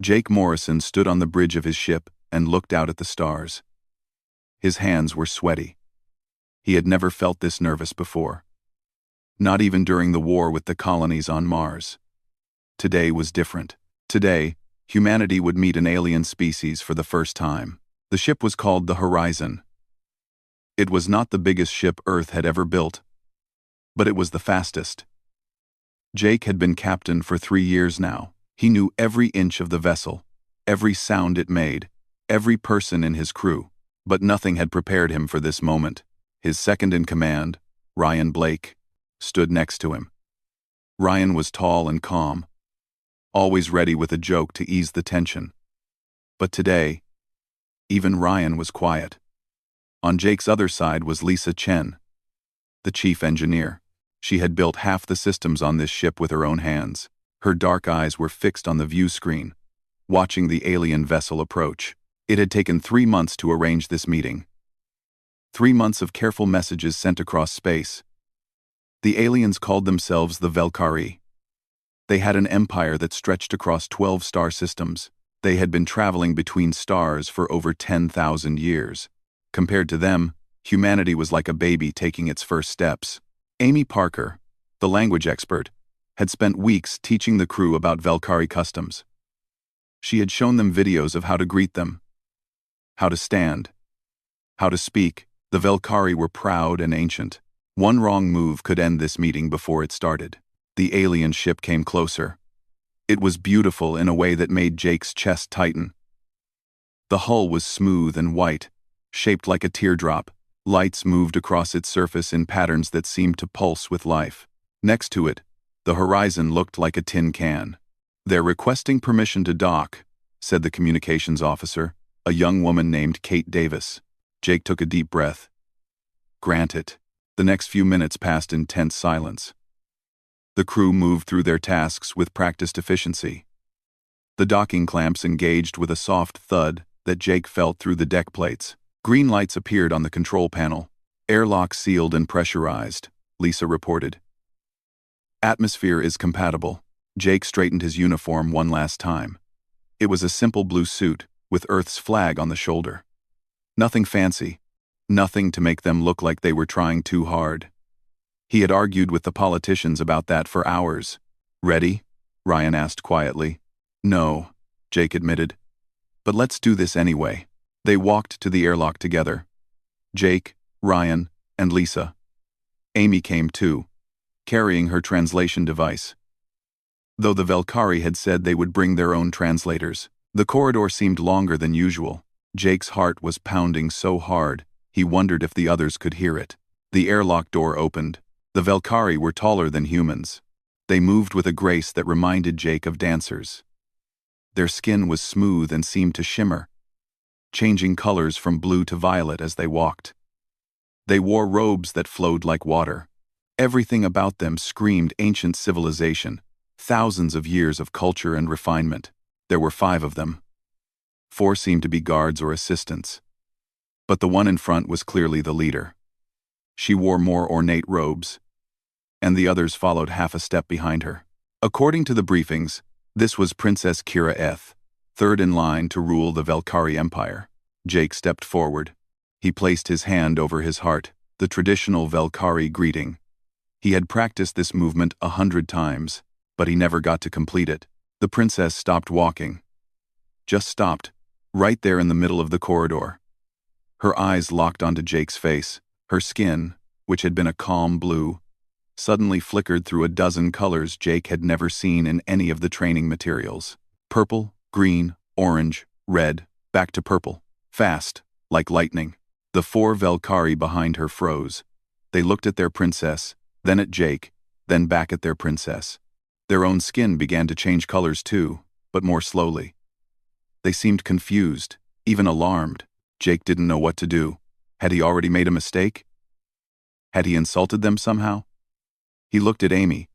Jake Morrison stood on the bridge of his ship and looked out at the stars. His hands were sweaty. He had never felt this nervous before. Not even during the war with the colonies on Mars. Today was different. Today, humanity would meet an alien species for the first time. The ship was called the Horizon. It was not the biggest ship Earth had ever built, but it was the fastest. Jake had been captain for 3 years now. He knew every inch of the vessel, every sound it made, every person in his crew, but nothing had prepared him for this moment. His second in command, Ryan Blake, stood next to him. Ryan was tall and calm, always ready with a joke to ease the tension. But today, even Ryan was quiet. On Jake's other side was Lisa Chen, the chief engineer. She had built half the systems on this ship with her own hands. Her dark eyes were fixed on the view screen, watching the alien vessel approach. It had taken 3 months to arrange this meeting. 3 months of careful messages sent across space. The aliens called themselves the Velkari. They had an empire that stretched across 12 star systems. They had been traveling between stars for over 10,000 years. Compared to them, humanity was like a baby taking its first steps. Amy Parker, the language expert, had spent weeks teaching the crew about Velkari customs. She had shown them videos of how to greet them, how to stand, how to speak. The Velkari were proud and ancient. One wrong move could end this meeting before it started. The alien ship came closer. It was beautiful in a way that made Jake's chest tighten. The hull was smooth and white, shaped like a teardrop. Lights moved across its surface in patterns that seemed to pulse with life. Next to it, the horizon looked like a tin can. "They're requesting permission to dock," said the communications officer, a young woman named Kate Davis. Jake took a deep breath. "Grant it." The next few minutes passed in tense silence. The crew moved through their tasks with practiced efficiency. The docking clamps engaged with a soft thud that Jake felt through the deck plates. Green lights appeared on the control panel. "Airlock sealed and pressurized," Lisa reported. "Atmosphere is compatible." Jake straightened his uniform one last time. It was a simple blue suit, with Earth's flag on the shoulder. Nothing fancy. Nothing to make them look like they were trying too hard. He had argued with the politicians about that for hours. "Ready?" Ryan asked quietly. "No," Jake admitted. "But let's do this anyway." They walked to the airlock together. Jake, Ryan, and Lisa. Amy came too, carrying her translation device. Though the Velkari had said they would bring their own translators, the corridor seemed longer than usual. Jake's heart was pounding so hard, he wondered if the others could hear it. The airlock door opened. The Velkari were taller than humans. They moved with a grace that reminded Jake of dancers. Their skin was smooth and seemed to shimmer, changing colors from blue to violet as they walked. They wore robes that flowed like water. Everything about them screamed ancient civilization, thousands of years of culture and refinement. There were 5 of them. 4 seemed to be guards or assistants. But the one in front was clearly the leader. She wore more ornate robes, and the others followed half a step behind her. According to the briefings, this was Princess Kira Eth, third in line to rule the Velkari Empire. Jake stepped forward. He placed his hand over his heart, the traditional Velkari greeting. He had practiced this movement 100 times, but he never got to complete it. The princess stopped walking. Just stopped, right there in the middle of the corridor. Her eyes locked onto Jake's face. Her skin, which had been a calm blue, suddenly flickered through a dozen colors Jake had never seen in any of the training materials. Purple, green, orange, red, back to purple. Fast, like lightning. The 4 Velkari behind her froze. They looked at their princess, then at Jake, then back at their princess. Their own skin began to change colors too, but more slowly. They seemed confused, even alarmed. Jake didn't know what to do. Had he already made a mistake? Had he insulted them somehow? He looked at Amy,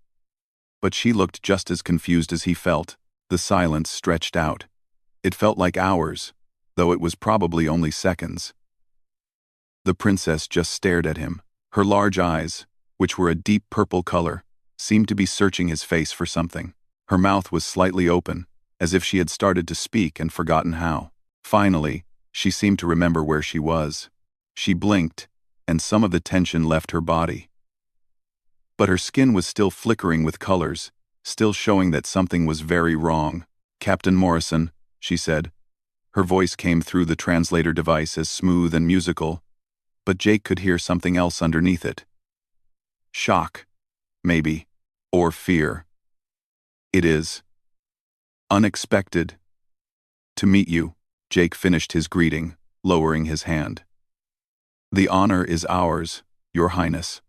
but she looked just as confused as he felt. The silence stretched out. It felt like hours, though it was probably only seconds. The princess just stared at him. Her large eyes, which were a deep purple color, seemed to be searching his face for something. Her mouth was slightly open, as if she had started to speak and forgotten how. Finally, she seemed to remember where she was. She blinked, and some of the tension left her body. But her skin was still flickering with colors, still showing that something was very wrong. "Captain Morrison," she said. Her voice came through the translator device as smooth and musical, but Jake could hear something else underneath it. Shock, maybe, or fear. "It is unexpected to meet you," Jake finished his greeting, lowering his hand. "The honor is ours, Your Highness.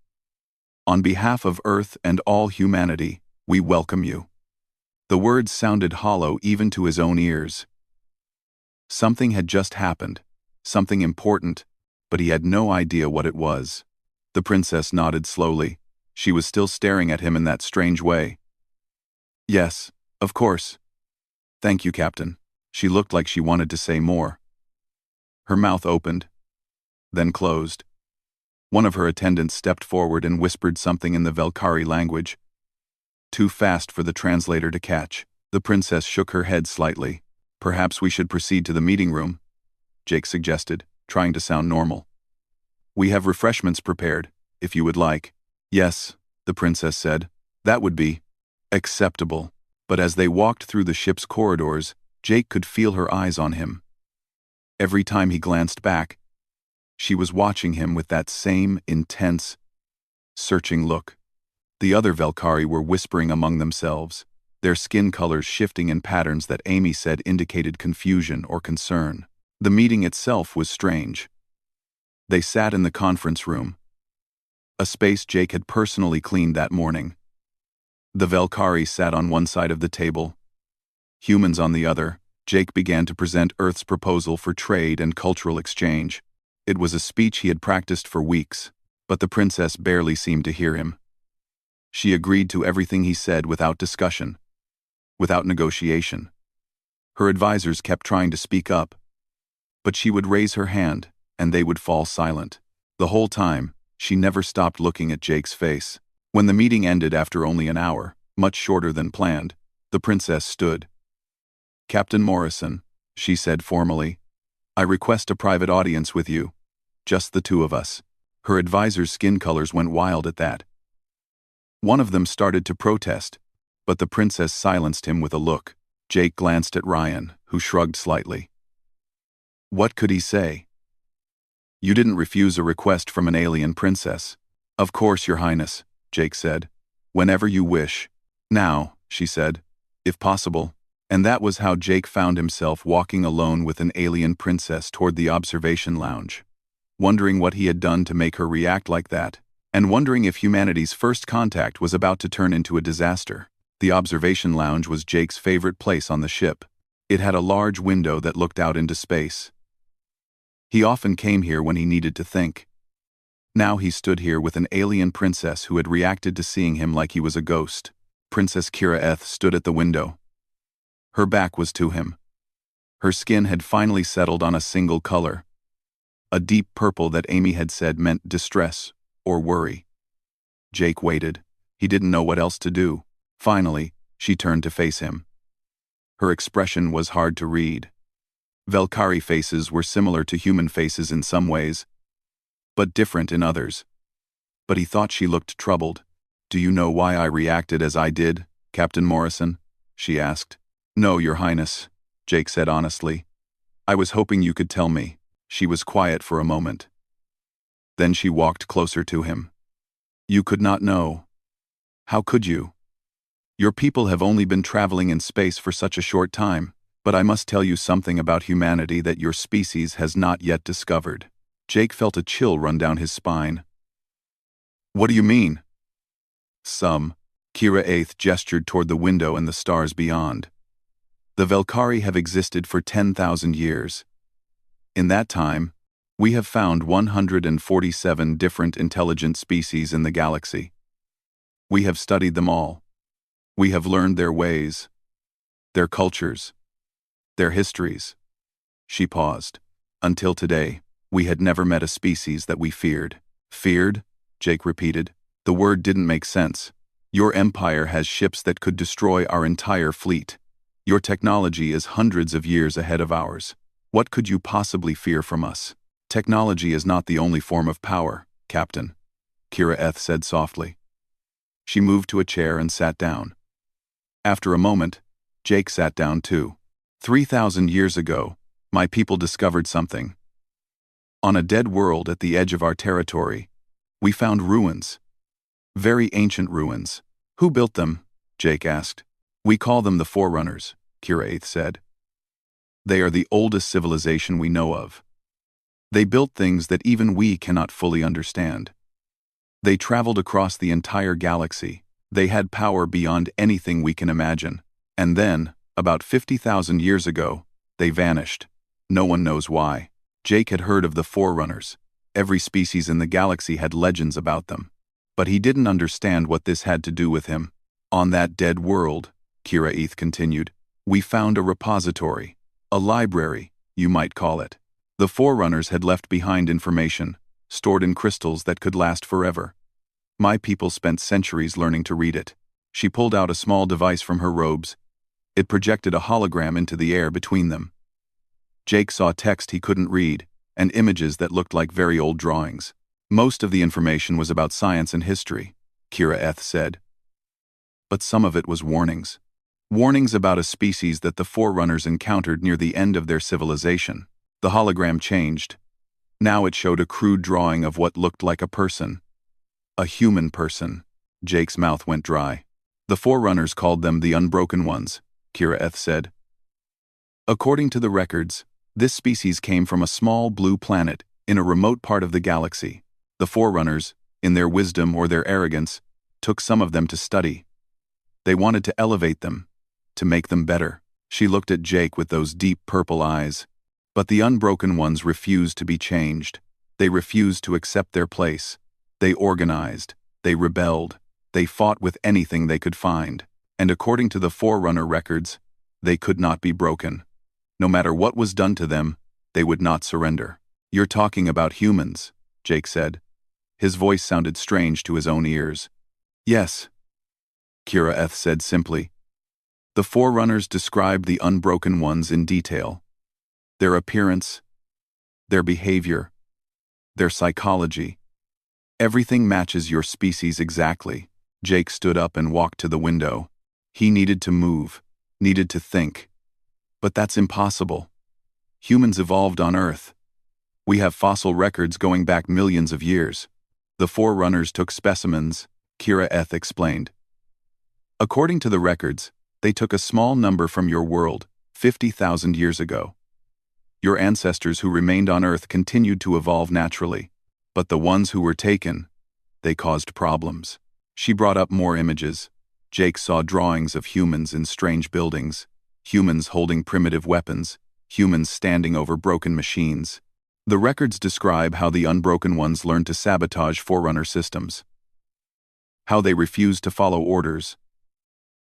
On behalf of Earth and all humanity, we welcome you." The words sounded hollow even to his own ears. Something had just happened, something important, but he had no idea what it was. The princess nodded slowly. She was still staring at him in that strange way. "Yes, of course. Thank you, Captain." She looked like she wanted to say more. Her mouth opened, then closed. One of her attendants stepped forward and whispered something in the Velkari language. Too fast for the translator to catch. The princess shook her head slightly. "Perhaps we should proceed to the meeting room," Jake suggested, trying to sound normal. "We have refreshments prepared, if you would like." "Yes," the princess said. "That would be acceptable." But as they walked through the ship's corridors, Jake could feel her eyes on him. Every time he glanced back, she was watching him with that same intense, searching look. The other Velkari were whispering among themselves, their skin colors shifting in patterns that Amy said indicated confusion or concern. The meeting itself was strange. They sat in the conference room, a space Jake had personally cleaned that morning. The Velkari sat on one side of the table, humans on the other. Jake began to present Earth's proposal for trade and cultural exchange. It was a speech he had practiced for weeks, but the princess barely seemed to hear him. She agreed to everything he said without discussion, without negotiation. Her advisors kept trying to speak up, but she would raise her hand, and they would fall silent. The whole time, she never stopped looking at Jake's face. When the meeting ended after only an hour, much shorter than planned, the princess stood. "Captain Morrison," she said formally, "I request a private audience with you. Just the two of us." Her advisor's skin colors went wild at that. One of them started to protest, but the princess silenced him with a look. Jake glanced at Ryan, who shrugged slightly. What could he say? "You didn't refuse a request from an alien princess." "Of course, Your Highness," Jake said. "Whenever you wish." "Now," she said, "if possible." And that was how Jake found himself walking alone with an alien princess toward the observation lounge, wondering what he had done to make her react like that, and wondering if humanity's first contact was about to turn into a disaster. The observation lounge was Jake's favorite place on the ship. It had a large window that looked out into space. He often came here when he needed to think. Now he stood here with an alien princess who had reacted to seeing him like he was a ghost. Princess Kira Eth stood at the window. Her back was to him. Her skin had finally settled on a single color, a deep purple that Amy had said meant distress or worry. Jake waited. He didn't know what else to do. Finally, she turned to face him. Her expression was hard to read. Velkari faces were similar to human faces in some ways, but different in others. But he thought she looked troubled. "Do you know why I reacted as I did, Captain Morrison?" she asked. "No, Your Highness," Jake said honestly. "I was hoping you could tell me." She was quiet for a moment. Then she walked closer to him. "You could not know. How could you? Your people have only been traveling in space for such a short time, but I must tell you something about humanity that your species has not yet discovered." Jake felt a chill run down his spine. "What do you mean?" Kira Eighth gestured toward the window and the stars beyond. "The Velkari have existed for 10,000 years. In that time, we have found 147 different intelligent species in the galaxy. We have studied them all. We have learned their ways, their cultures, their histories." She paused. "Until today, we had never met a species that we feared." "Feared?" Jake repeated. The word didn't make sense. "Your empire has ships that could destroy our entire fleet. Your technology is hundreds of years ahead of ours. What could you possibly fear from us? Technology is not the only form of power, Captain, Kira Eth said softly. She moved to a chair and sat down. After a moment, Jake sat down too. 3,000 years ago, my people discovered something. On a dead world at the edge of our territory, we found ruins. Very ancient ruins. Who built them? Jake asked. We call them the Forerunners, Kira Eth said. They are the oldest civilization we know of. They built things that even we cannot fully understand. They traveled across the entire galaxy. They had power beyond anything we can imagine. And then, about 50,000 years ago, they vanished. No one knows why. Jake had heard of the Forerunners. Every species in the galaxy had legends about them. But he didn't understand what this had to do with him. On that dead world, Kira Eth continued, we found a repository. A library, you might call it. The Forerunners had left behind information, stored in crystals that could last forever. My people spent centuries learning to read it. She pulled out a small device from her robes. It projected a hologram into the air between them. Jake saw text he couldn't read, and images that looked like very old drawings. Most of the information was about science and history, Kira Eth said. But some of it was warnings. Warnings about a species that the Forerunners encountered near the end of their civilization. The hologram changed. Now it showed a crude drawing of what looked like a person. A human person. Jake's mouth went dry. The Forerunners called them the Unbroken Ones, Kira Eth said. According to the records, this species came from a small blue planet in a remote part of the galaxy. The Forerunners, in their wisdom or their arrogance, took some of them to study. They wanted to elevate them, to make them better. She looked at Jake with those deep purple eyes. But the Unbroken Ones refused to be changed. They refused to accept their place. They organized. They rebelled. They fought with anything they could find. And according to the Forerunner records, they could not be broken. No matter what was done to them, they would not surrender. You're talking about humans, Jake said. His voice sounded strange to his own ears. Yes, Kira Eth said simply. The Forerunners described the Unbroken Ones in detail. Their appearance, their behavior, their psychology. Everything matches your species exactly. Jake stood up and walked to the window. He needed to move, needed to think. But that's impossible. Humans evolved on Earth. We have fossil records going back millions of years. The Forerunners took specimens, Kira Eth explained. According to the records, they took a small number from your world, 50,000 years ago. Your ancestors who remained on Earth continued to evolve naturally, but the ones who were taken, they caused problems. She brought up more images. Jake saw drawings of humans in strange buildings, humans holding primitive weapons, humans standing over broken machines. The records describe how the Unbroken Ones learned to sabotage Forerunner systems, how they refused to follow orders,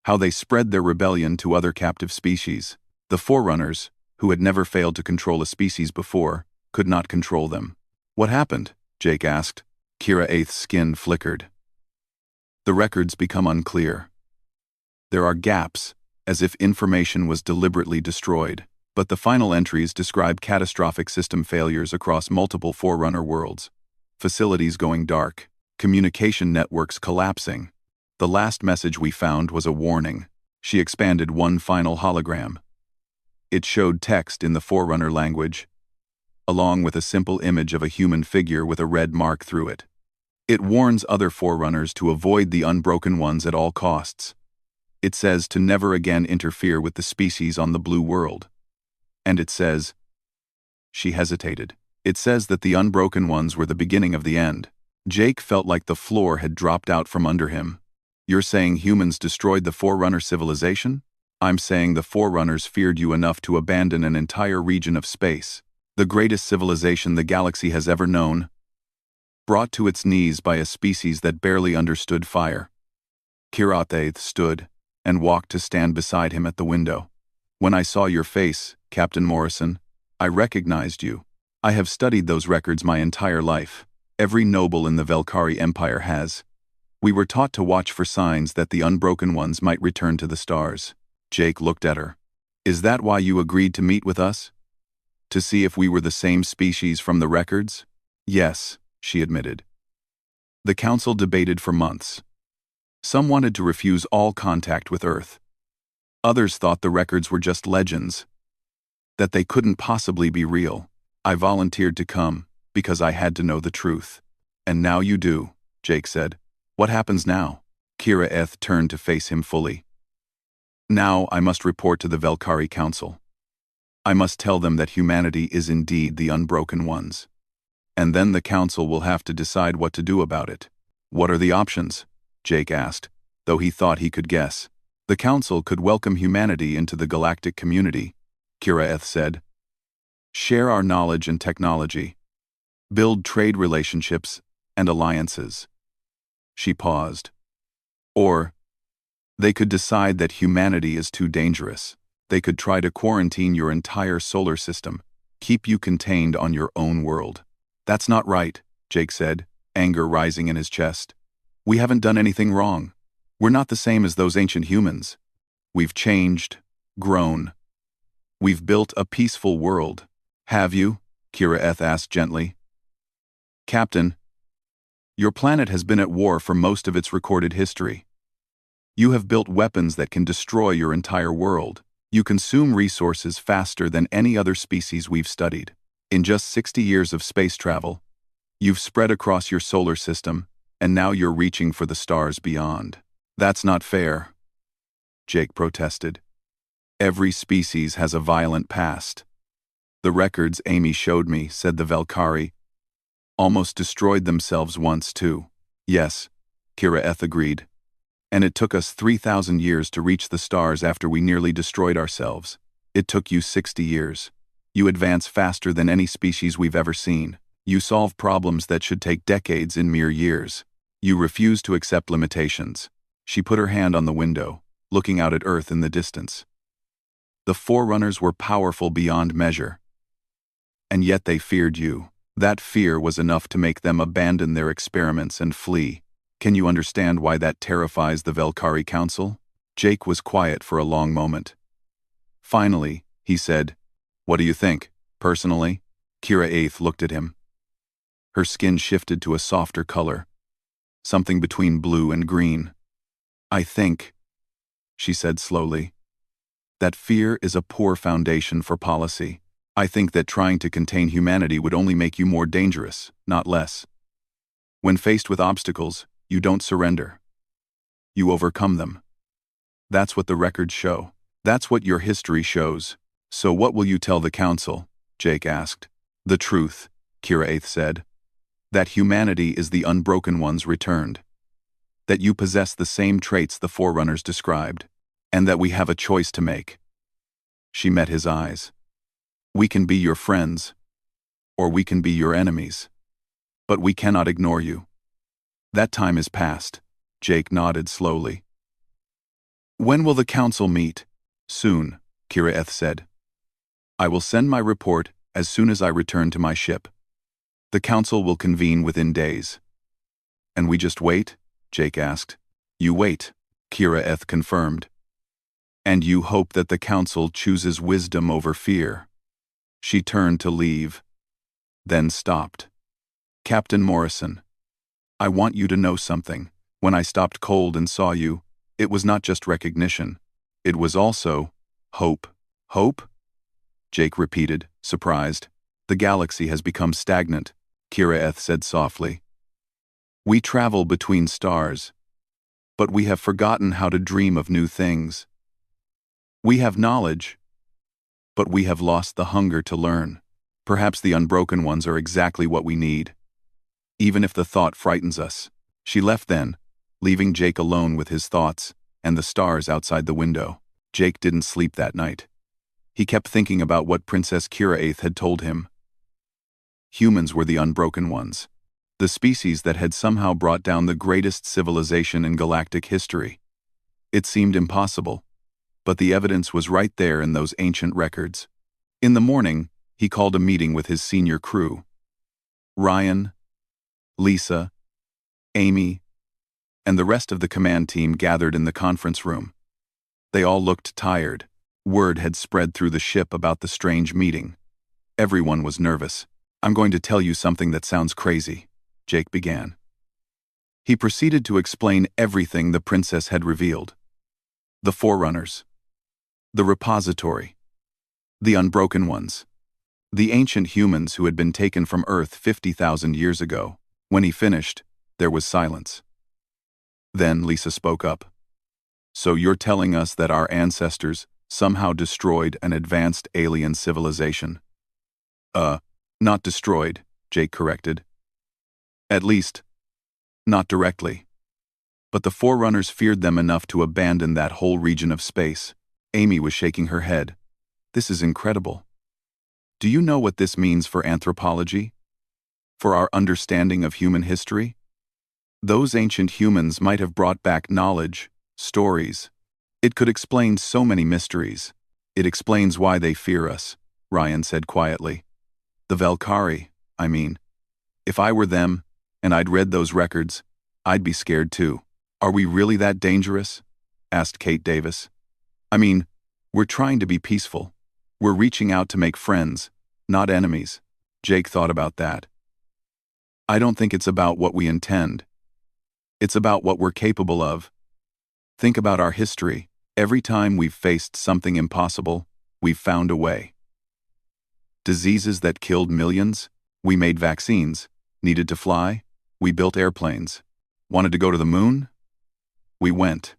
how they spread their rebellion to other captive species. The Forerunners, who had never failed to control a species before, could not control them. What happened? Jake asked. Kira Eth's skin flickered. The records become unclear. There are gaps, as if information was deliberately destroyed, but the final entries describe catastrophic system failures across multiple Forerunner worlds, facilities going dark, communication networks collapsing. The last message we found was a warning. She expanded one final hologram. It showed text in the Forerunner language, along with a simple image of a human figure with a red mark through it. It warns other Forerunners to avoid the Unbroken Ones at all costs. It says to never again interfere with the species on the blue world. And it says, she hesitated. It says that the Unbroken Ones were the beginning of the end. Jake felt like the floor had dropped out from under him. You're saying humans destroyed the Forerunner civilization? I'm saying the Forerunners feared you enough to abandon an entire region of space, the greatest civilization the galaxy has ever known, brought to its knees by a species that barely understood fire. Kira Eth stood and walked to stand beside him at the window. When I saw your face, Captain Morrison, I recognized you. I have studied those records my entire life. Every noble in the Velkari Empire has. We were taught to watch for signs that the Unbroken Ones might return to the stars. Jake looked at her. Is that why you agreed to meet with us? To see if we were the same species from the records? Yes, she admitted. The council debated for months. Some wanted to refuse all contact with Earth. Others thought the records were just legends, that they couldn't possibly be real. I volunteered to come because I had to know the truth. And now you do, Jake said. What happens now? Kira Eth turned to face him fully. Now I must report to the Velkari Council. I must tell them that humanity is indeed the unbroken ones. And then the council will have to decide what to do about it. What are the options? Jake asked, though he thought he could guess. The council could welcome humanity into the galactic community, Kira Eth said. Share our knowledge and technology. Build trade relationships and alliances. She paused. Or, they could decide that humanity is too dangerous. They could try to quarantine your entire solar system, keep you contained on your own world. That's not right, Jake said, anger rising in his chest. We haven't done anything wrong. We're not the same as those ancient humans. We've changed, grown. We've built a peaceful world. Have you? Kira Eth asked gently. Captain, your planet has been at war for most of its recorded history. You have built weapons that can destroy your entire world. You consume resources faster than any other species we've studied. In just 60 years of space travel, you've spread across your solar system, and now you're reaching for the stars beyond. That's not fair, Jake protested. Every species has a violent past. The records Amy showed me, said the Velkari, almost destroyed themselves once too. Yes, Kira Eth agreed. And it took us 3,000 years to reach the stars after we nearly destroyed ourselves. It took you 60 years. You advance faster than any species we've ever seen. You solve problems that should take decades in mere years. You refuse to accept limitations. She put her hand on the window, looking out at Earth in the distance. The Forerunners were powerful beyond measure. And yet they feared you. That fear was enough to make them abandon their experiments and flee. Can you understand why that terrifies the Velkari Council? Jake was quiet for a long moment. Finally, he said, What do you think, personally? Kira Eth looked at him. Her skin shifted to a softer color, something between blue and green. I think, she said slowly, that fear is a poor foundation for policy. I think that trying to contain humanity would only make you more dangerous, not less. When faced with obstacles, you don't surrender. You overcome them. That's what the records show. That's what your history shows. So what will you tell the council? Jake asked. The truth, Kira Eth said. That humanity is the unbroken ones returned. That you possess the same traits the Forerunners described. And that we have a choice to make. She met his eyes. We can be your friends, or we can be your enemies. But we cannot ignore you. That time is past, Jake nodded slowly. When will the council meet? Soon, Kira Eth said. I will send my report as soon as I return to my ship. The council will convene within days. And we just wait? Jake asked. You wait, Kira Eth confirmed. And you hope that the council chooses wisdom over fear. She turned to leave, then stopped. Captain Morrison, I want you to know something. When I stopped cold and saw you, it was not just recognition. It was also hope. Hope? Jake repeated, surprised. The galaxy has become stagnant, Kira Eth said softly. We travel between stars, but we have forgotten how to dream of new things. We have knowledge, but we have lost the hunger to learn. Perhaps the unbroken ones are exactly what we need. Even if the thought frightens us. She left then, leaving Jake alone with his thoughts and the stars outside the window. Jake didn't sleep that night. He kept thinking about what Princess Kira Eth had told him. Humans were the unbroken ones, the species that had somehow brought down the greatest civilization in galactic history. It seemed impossible, but the evidence was right there in those ancient records. In the morning, he called a meeting with his senior crew. Ryan, Lisa, Amy, and the rest of the command team gathered in the conference room. They all looked tired, Word had spread through the ship about the strange meeting. Everyone was nervous. "I'm going to tell you something that sounds crazy," Jake began. He proceeded to explain everything the princess had revealed. The Forerunners. The Repository. The Unbroken Ones. The ancient humans who had been taken from Earth 50,000 years ago. When he finished, there was silence. Then Lisa spoke up. "So you're telling us that our ancestors somehow destroyed an advanced alien civilization?" Not destroyed," Jake corrected. "At least, not directly. But the Forerunners feared them enough to abandon that whole region of space." Amy was shaking her head. "This is incredible. Do you know what this means for anthropology? For our understanding of human history? Those ancient humans might have brought back knowledge, stories. It could explain so many mysteries. It explains why they fear us," Ryan said quietly. "The Valkyrie, I mean. If I were them, and I'd read those records, I'd be scared too." "Are we really that dangerous?" asked Kate Davis. "I mean, we're trying to be peaceful. We're reaching out to make friends, not enemies." Jake thought about that. "I don't think it's about what we intend. It's about what we're capable of. Think about our history. Every time we've faced something impossible, we've found a way. Diseases that killed millions, we made vaccines. Needed to fly, we built airplanes. Wanted to go to the moon? We went.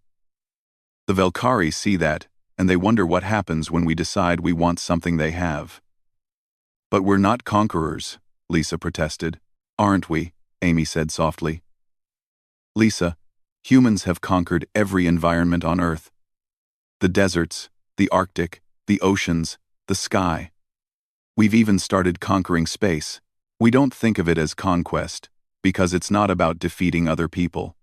The Valkyrie see that, and they wonder what happens when we decide we want something they have." "But we're not conquerors," Lisa protested. "Aren't we?" Amy said softly. "Lisa, humans have conquered every environment on Earth. The deserts, the Arctic, the oceans, the sky. We've even started conquering space. We don't think of it as conquest, because it's not about defeating other people.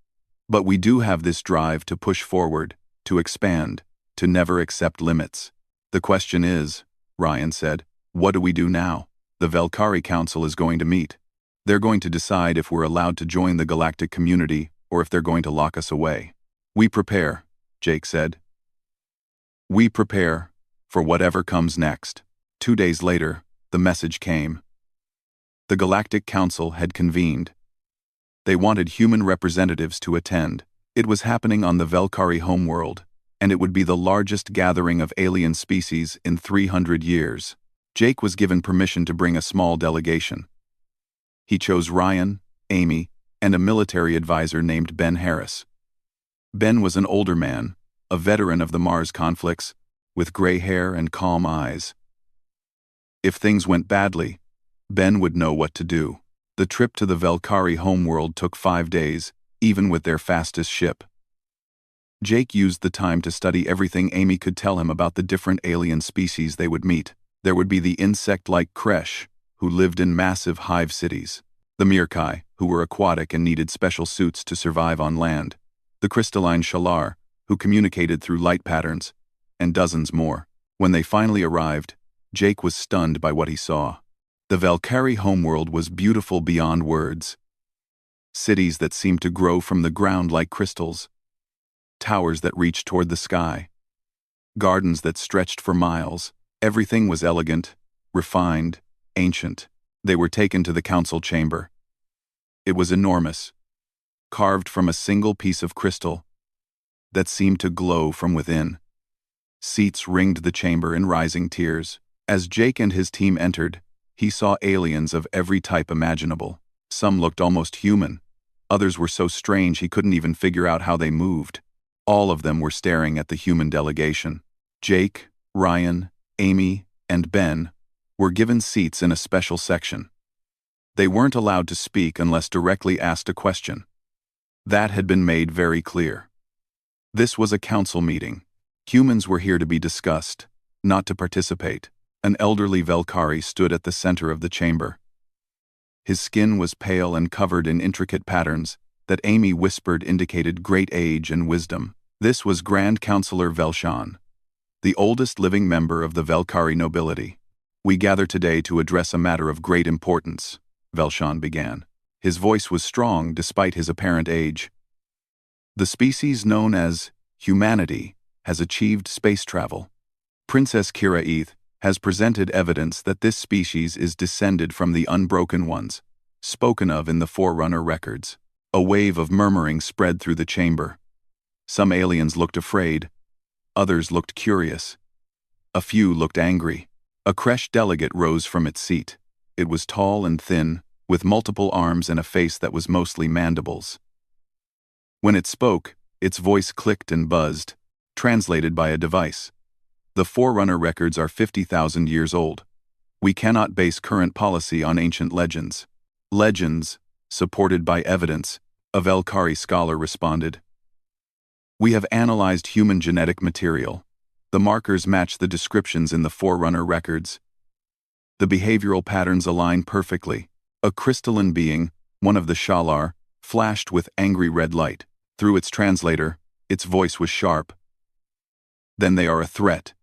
But we do have this drive to push forward, to expand, to never accept limits. The question is," Ryan said, "what do we do now?" "The Valkyrie Council is going to meet. They're going to decide if we're allowed to join the galactic community or if they're going to lock us away." "We prepare," Jake said. "We prepare for whatever comes next." 2 days later, the message came. The Galactic Council had convened. They wanted human representatives to attend. It was happening on the Valkyrie homeworld, and it would be the largest gathering of alien species in 300 years. Jake was given permission to bring a small delegation. He chose Ryan, Amy, and a military advisor named Ben Harris. Ben was an older man, a veteran of the Mars conflicts, with gray hair and calm eyes. If things went badly, Ben would know what to do. The trip to the Valkyrie homeworld took 5 days, even with their fastest ship. Jake used the time to study everything Amy could tell him about the different alien species they would meet. There would be the insect-like Kresh, who lived in massive hive cities. The Mirkai, who were aquatic and needed special suits to survive on land. The crystalline Shalar, who communicated through light patterns. And dozens more. When they finally arrived, Jake was stunned by what he saw. The Valkyrie homeworld was beautiful beyond words. Cities that seemed to grow from the ground like crystals. Towers that reached toward the sky. Gardens that stretched for miles. Everything was elegant, refined, ancient. They were taken to the council chamber. It was enormous, carved from a single piece of crystal that seemed to glow from within. Seats ringed the chamber in rising tiers. As Jake and his team entered, he saw aliens of every type imaginable. Some looked almost human. Others were so strange he couldn't even figure out how they moved. All of them were staring at the human delegation. Jake, Ryan, Amy, and Ben were given seats in a special section. They weren't allowed to speak unless directly asked a question. That had been made very clear. This was a council meeting. Humans were here to be discussed, not to participate. An elderly Valkyrie stood at the center of the chamber. His skin was pale and covered in intricate patterns that Amy whispered indicated great age and wisdom. This was Grand Counselor Velshan, the oldest living member of the Valkyrie nobility. "We gather today to address a matter of great importance," Velshan began. His voice was strong despite his apparent age. "The species known as humanity has achieved space travel. Princess Kira has presented evidence that this species is descended from the unbroken ones, spoken of in the Forerunner records. A wave of murmuring spread through the chamber. Some aliens looked afraid, others looked curious. A few looked angry. A Kresh delegate rose from its seat. It was tall and thin, with multiple arms and a face that was mostly mandibles. When it spoke, its voice clicked and buzzed, translated by a device. The Forerunner records are 50,000 years old. We cannot base current policy on ancient legends. Legends, supported by evidence, a Velkari scholar responded. We have analyzed human genetic material. The markers match the descriptions in the Forerunner records. The behavioral patterns align perfectly. A crystalline being, one of the Shalar, flashed with angry red light. Through its translator, its voice was sharp. Then they are a threat.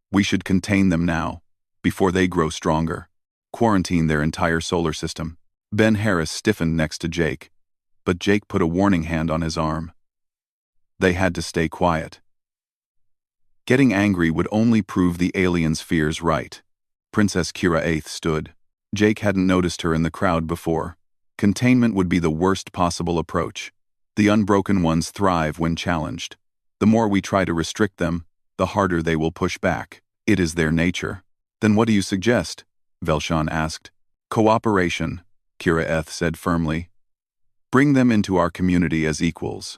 We should contain them now, before they grow stronger. Quarantine their entire solar system. Ben Harris stiffened next to Jake, but Jake put a warning hand on his arm. They had to stay quiet. Getting angry would only prove the aliens' fears right. Princess Kira stood. Jake hadn't noticed her in the crowd before. Containment would be the worst possible approach. The unbroken ones thrive when challenged. The more we try to restrict them, the harder they will push back. It is their nature. Then what do you suggest? Velshan asked. Cooperation, Kira said firmly. Bring them into our community as equals.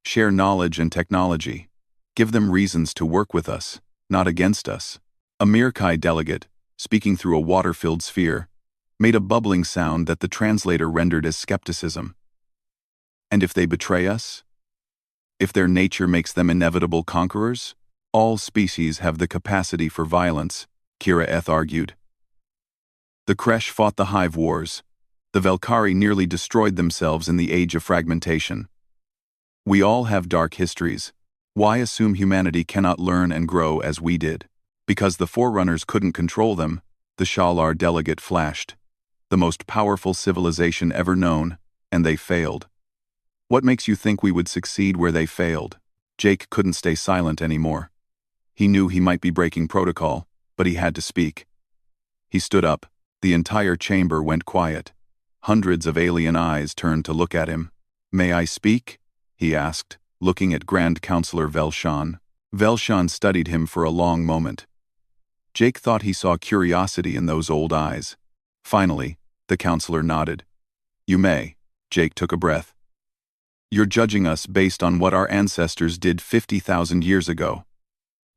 Share knowledge and technology. Give them reasons to work with us, not against us. A Mirkai delegate, speaking through a water-filled sphere, made a bubbling sound that the translator rendered as skepticism. And if they betray us? If their nature makes them inevitable conquerors? All species have the capacity for violence, Kira argued. The Kresh fought the Hive Wars. The Velkari nearly destroyed themselves in the Age of Fragmentation. We all have dark histories. Why assume humanity cannot learn and grow as we did? Because the Forerunners couldn't control them, the Shalar delegate flashed. The most powerful civilization ever known, and they failed. What makes you think we would succeed where they failed? Jake couldn't stay silent anymore. He knew he might be breaking protocol, but he had to speak. He stood up. The entire chamber went quiet. Hundreds of alien eyes turned to look at him. May I speak? He asked, looking at Grand Counselor Velshan. Velshan studied him for a long moment. Jake thought he saw curiosity in those old eyes. Finally, the counselor nodded. You may. Jake took a breath. You're judging us based on what our ancestors did 50,000 years ago.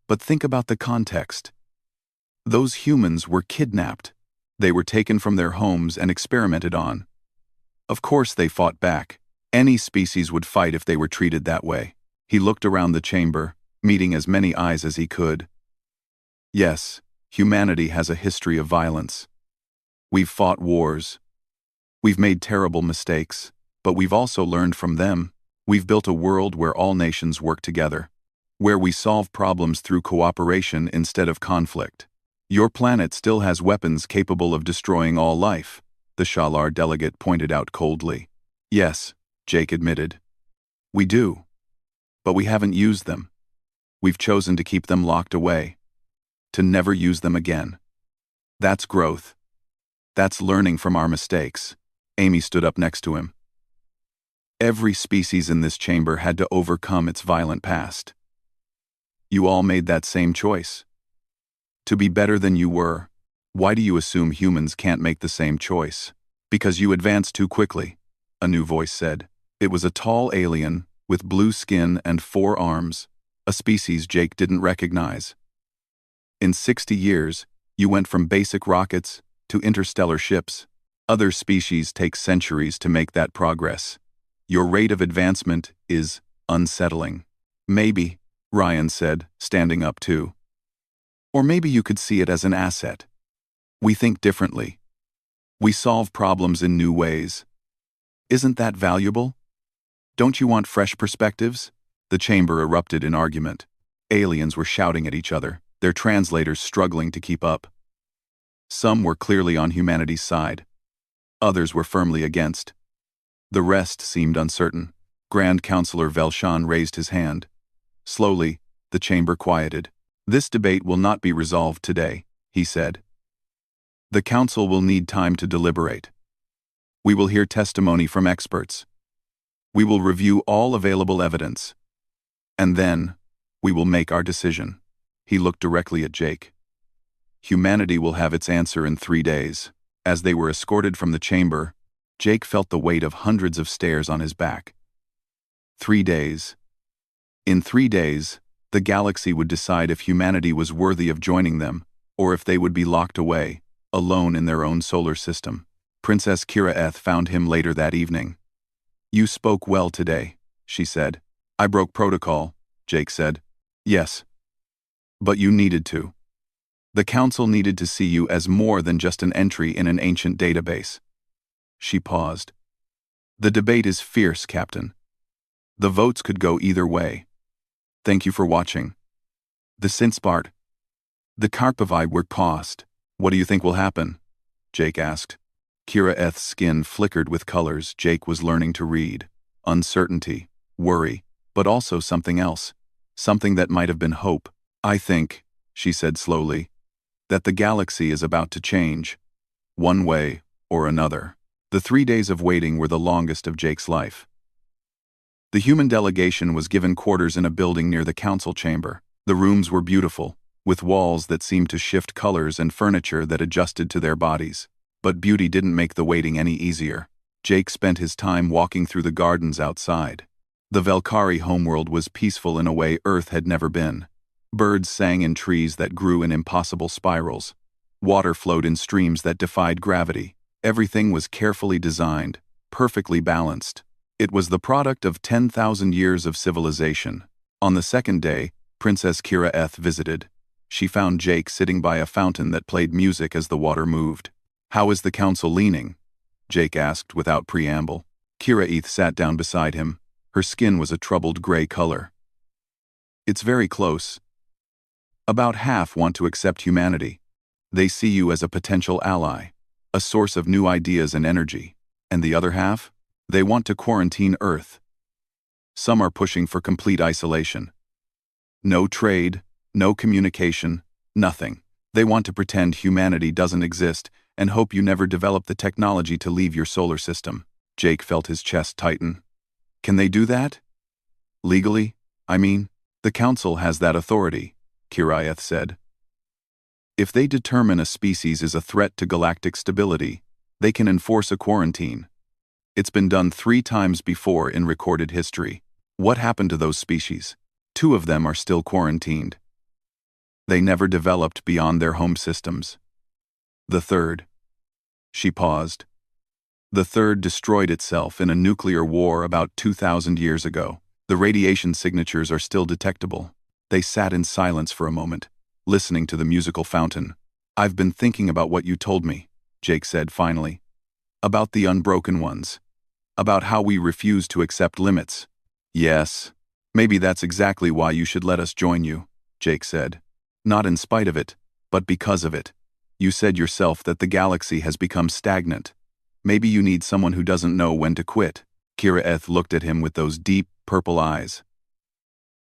But think about the context. Those humans were kidnapped. They were taken from their homes and experimented on. Of course they fought back. Any species would fight if they were treated that way. He looked around the chamber, meeting as many eyes as he could. Yes, humanity has a history of violence. We've fought wars. We've made terrible mistakes, but we've also learned from them. We've built a world where all nations work together, where we solve problems through cooperation instead of conflict. Your planet still has weapons capable of destroying all life, the Shalar delegate pointed out coldly. Yes, Jake admitted. We do. But we haven't used them. We've chosen to keep them locked away. To never use them again. That's growth. That's learning from our mistakes. Amy stood up next to him. Every species in this chamber had to overcome its violent past. You all made that same choice. To be better than you were. Why do you assume humans can't make the same choice? Because you advanced too quickly, a new voice said. It was a tall alien, with blue skin and 4 arms, a species Jake didn't recognize. In 60 years, you went from basic rockets to interstellar ships. Other species take centuries to make that progress. Your rate of advancement is unsettling. Maybe, Ryan said, standing up too. Or maybe you could see it as an asset. We think differently. We solve problems in new ways. Isn't that valuable? Don't you want fresh perspectives? The chamber erupted in argument. Aliens were shouting at each other, their translators struggling to keep up. Some were clearly on humanity's side. Others were firmly against. The rest seemed uncertain. Grand Counselor Velshan raised his hand. Slowly, the chamber quieted. This debate will not be resolved today, he said. The council will need time to deliberate. We will hear testimony from experts. We will review all available evidence. And then, we will make our decision. He looked directly at Jake. Humanity will have its answer in 3 days. As they were escorted from the chamber, Jake felt the weight of hundreds of stairs on his back. 3 days. In 3 days, the galaxy would decide if humanity was worthy of joining them, or if they would be locked away, alone in their own solar system. Princess Kira found him later that evening. You spoke well today, she said. I broke protocol, Jake said. Yes. But you needed to. The council needed to see you as more than just an entry in an ancient database. She paused. The debate is fierce, Captain. The votes could go either way. Thank you for watching. The Sinspart. The Karpovai were paused. What do you think will happen? Jake asked. Kira's skin flickered with colors Jake was learning to read. Uncertainty, worry, but also something else. Something that might have been hope. I think, she said slowly, that the galaxy is about to change. One way or another. The 3 days of waiting were the longest of Jake's life. The human delegation was given quarters in a building near the council chamber. The rooms were beautiful, with walls that seemed to shift colors and furniture that adjusted to their bodies. But beauty didn't make the waiting any easier. Jake spent his time walking through the gardens outside. The Velkari homeworld was peaceful in a way Earth had never been. Birds sang in trees that grew in impossible spirals. Water flowed in streams that defied gravity. Everything was carefully designed, perfectly balanced. It was the product of 10,000 years of civilization. On the second day, Princess Kira visited. She found Jake sitting by a fountain that played music as the water moved. How is the council leaning? Jake asked without preamble. Kira sat down beside him. Her skin was a troubled gray color. It's very close. About half want to accept humanity. They see you as a potential ally, a source of new ideas and energy. And the other half? They want to quarantine Earth. Some are pushing for complete isolation. No trade, no communication, nothing. They want to pretend humanity doesn't exist and hope you never develop the technology to leave your solar system. Jake felt his chest tighten. Can they do that? Legally, I mean, the council has that authority, Kiraeth said. If they determine a species is a threat to galactic stability, they can enforce a quarantine. It's been done 3 times before in recorded history. What happened to those species? 2 of them are still quarantined. They never developed beyond their home systems. The third. She paused. The third destroyed itself in a nuclear war about 2,000 years ago. The radiation signatures are still detectable. They sat in silence for a moment, listening to the musical fountain. I've been thinking about what you told me, Jake said finally. About the unbroken ones. About how we refuse to accept limits. Yes, maybe that's exactly why you should let us join you, Jake said. Not in spite of it, but because of it. You said yourself that the galaxy has become stagnant. Maybe you need someone who doesn't know when to quit. Kira looked at him with those deep, purple eyes.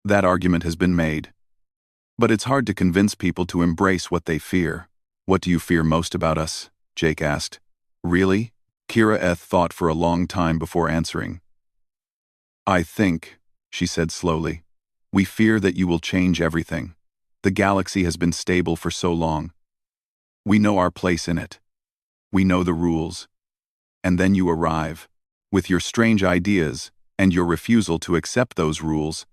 That argument has been made. But it's hard to convince people to embrace what they fear. What do you fear most about us? Jake asked. Really? Kira thought for a long time before answering. I think, she said slowly, we fear that you will change everything. The galaxy has been stable for so long. We know our place in it. We know the rules. And then you arrive, with your strange ideas and your refusal to accept those rules.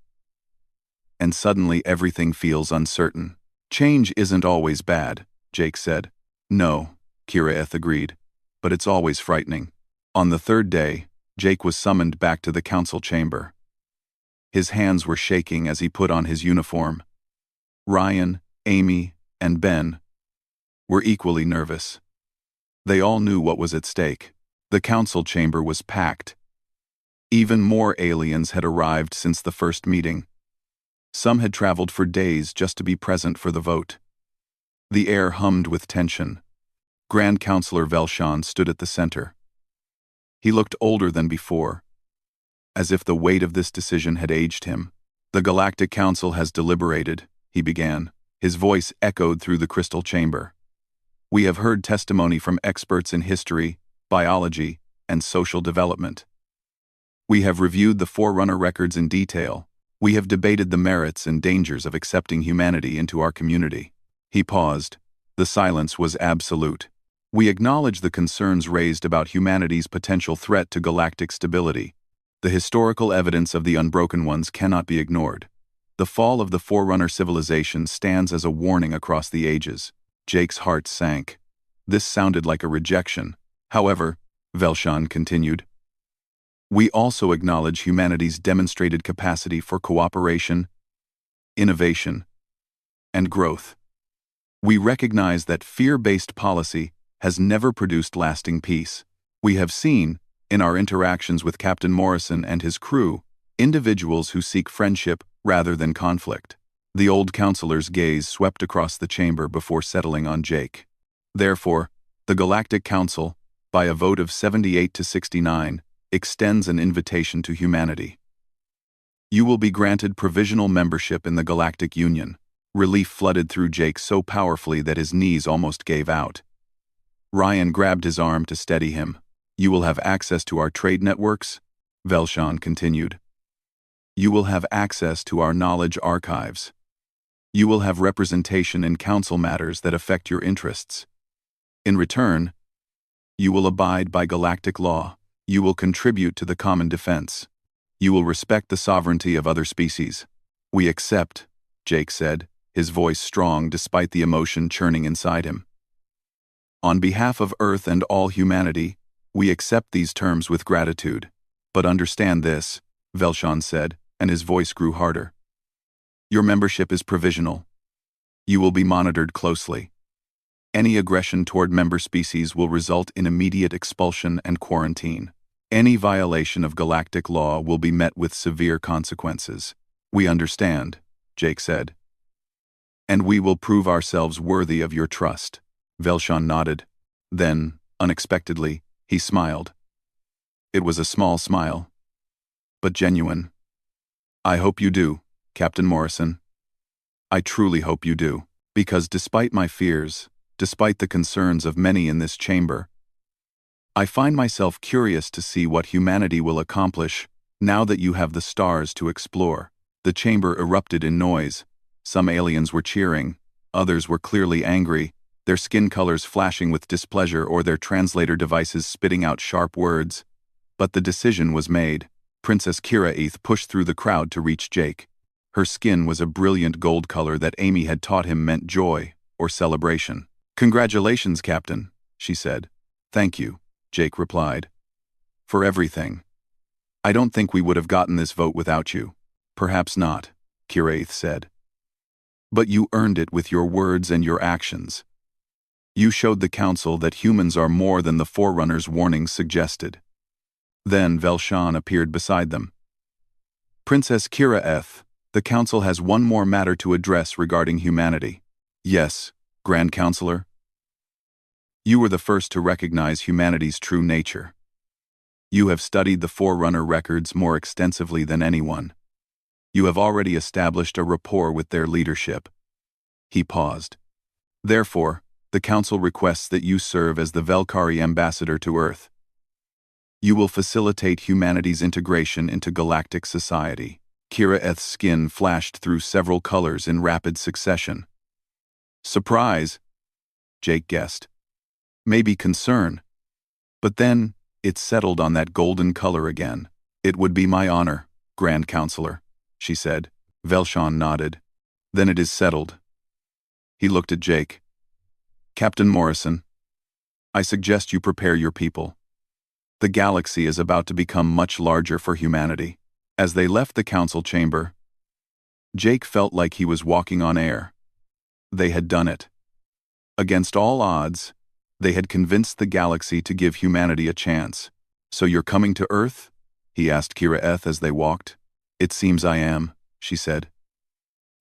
And suddenly everything feels uncertain. Change isn't always bad, Jake said. No, Kira agreed. But it's always frightening. On the third day, Jake was summoned back to the council chamber. His hands were shaking as he put on his uniform. Ryan, Amy, and Ben were equally nervous. They all knew what was at stake. The council chamber was packed. Even more aliens had arrived since the first meeting. Some had traveled for days just to be present for the vote. The air hummed with tension. Grand Counselor Velshan stood at the center. He looked older than before, as if the weight of this decision had aged him. The Galactic Council has deliberated, he began. His voice echoed through the crystal chamber. "We have heard testimony from experts in history, biology, and social development. We have reviewed the Forerunner records in detail. We have debated the merits and dangers of accepting humanity into our community." He paused. The silence was absolute. "We acknowledge the concerns raised about humanity's potential threat to galactic stability. The historical evidence of the Unbroken Ones cannot be ignored. The fall of the Forerunner civilization stands as a warning across the ages." Jake's heart sank. This sounded like a rejection. "However," Velshan continued, "we also acknowledge humanity's demonstrated capacity for cooperation, innovation, and growth. We recognize that fear-based policy has never produced lasting peace. We have seen, in our interactions with Captain Morrison and his crew, individuals who seek friendship rather than conflict." The old counselor's gaze swept across the chamber before settling on Jake. "Therefore, the Galactic Council, by a vote of 78 to 69, extends an invitation to humanity. You will be granted provisional membership in the Galactic Union." Relief flooded through Jake so powerfully that his knees almost gave out. Ryan grabbed his arm to steady him. "You will have access to our trade networks," Velshan continued. "You will have access to our knowledge archives. You will have representation in council matters that affect your interests. In return, you will abide by galactic law. You will contribute to the common defense. You will respect the sovereignty of other species." "We accept," Jake said, his voice strong despite the emotion churning inside him. "On behalf of Earth and all humanity, we accept these terms with gratitude. But understand this," Velshan said, and his voice grew harder. "Your membership is provisional. You will be monitored closely. Any aggression toward member species will result in immediate expulsion and quarantine. Any violation of galactic law will be met with severe consequences." "We understand," Jake said. "And we will prove ourselves worthy of your trust." Velshan nodded. Then, unexpectedly, he smiled. It was a small smile, but genuine. "I hope you do, Captain Morrison. I truly hope you do, because despite my fears, despite the concerns of many in this chamber, I find myself curious to see what humanity will accomplish now that you have the stars to explore." The chamber erupted in noise. Some aliens were cheering, others were clearly angry, their skin colors flashing with displeasure or their translator devices spitting out sharp words. But the decision was made. Princess Kiraeth pushed through the crowd to reach Jake. Her skin was a brilliant gold color that Amy had taught him meant joy or celebration. "Congratulations, Captain," she said. "Thank you," Jake replied. "For everything. I don't think we would have gotten this vote without you." "Perhaps not," Kiraeth said. "But you earned it with your words and your actions. You showed the Council that humans are more than the Forerunner's warnings suggested." Then Velshan appeared beside them. "Princess Kiraeth, the Council has one more matter to address regarding humanity." "Yes, Grand Counselor." "You were the first to recognize humanity's true nature. You have studied the Forerunner records more extensively than anyone. You have already established a rapport with their leadership." He paused. "Therefore, the Council requests that you serve as the Velkari ambassador to Earth. You will facilitate humanity's integration into galactic society." Kiraeth's skin flashed through several colors in rapid succession. "Surprise," Jake guessed. "Maybe concern." But then, it settled on that golden color again. "It would be my honor, Grand Counselor," she said. Velshan nodded. "Then it is settled." He looked at Jake. "Captain Morrison, I suggest you prepare your people. The galaxy is about to become much larger for humanity." As they left the council chamber, Jake felt like he was walking on air. They had done it. Against all odds, they had convinced the galaxy to give humanity a chance. "So you're coming to Earth?" he asked Kiraeth as they walked. "It seems I am," she said.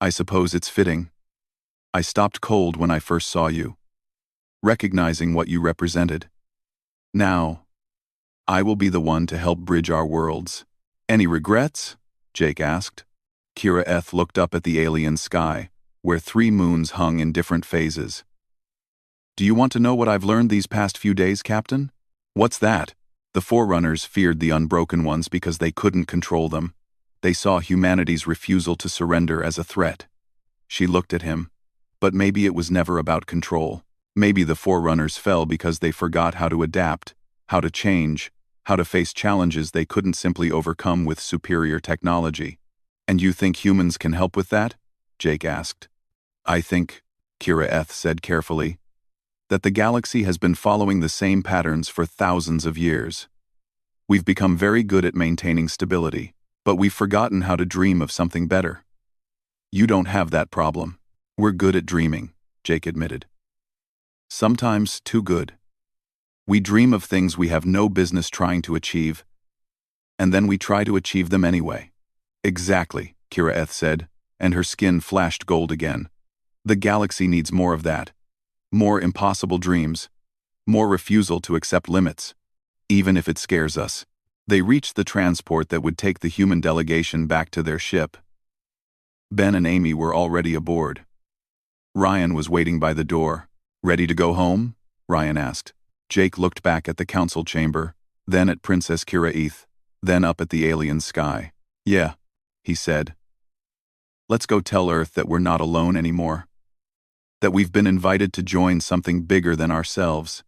"I suppose it's fitting. I stopped cold when I first saw you, recognizing what you represented. Now, I will be the one to help bridge our worlds." "Any regrets?" Jake asked. Kiraeth looked up at the alien sky. where 3 moons hung in different phases. "Do you want to know what I've learned these past few days, Captain?" "What's that?" The Forerunners feared the Unbroken Ones because they couldn't control them. They saw humanity's refusal to surrender as a threat. She looked at him. But maybe it was never about control. Maybe the Forerunners fell because they forgot how to adapt, how to change, how to face challenges they couldn't simply overcome with superior technology. "And you think humans can help with that?" Jake asked. "I think," Kira Eth said carefully, "that the galaxy has been following the same patterns for thousands of years. We've become very good at maintaining stability, but we've forgotten how to dream of something better." "You don't have that problem." "We're good at dreaming," Jake admitted. "Sometimes too good. We dream of things we have no business trying to achieve, and then we try to achieve them anyway." "Exactly," Kira Eth said, and her skin flashed gold again. "The galaxy needs more of that. More impossible dreams. More refusal to accept limits, even if it scares us." They reached the transport that would take the human delegation back to their ship. Ben and Amy were already aboard. Ryan was waiting by the door. "Ready to go home?" Ryan asked. Jake looked back at the council chamber, then at Princess Kira Eth, then up at the alien sky. "Yeah," he said. "Let's go tell Earth that we're not alone anymore. That we've been invited to join something bigger than ourselves.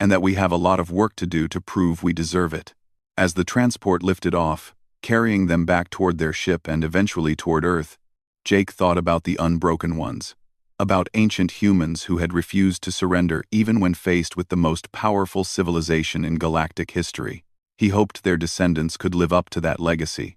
And that we have a lot of work to do to prove we deserve it." As the transport lifted off, carrying them back toward their ship and eventually toward Earth, Jake thought about the Unbroken Ones. About ancient humans who had refused to surrender even when faced with the most powerful civilization in galactic history. He hoped their descendants could live up to that legacy.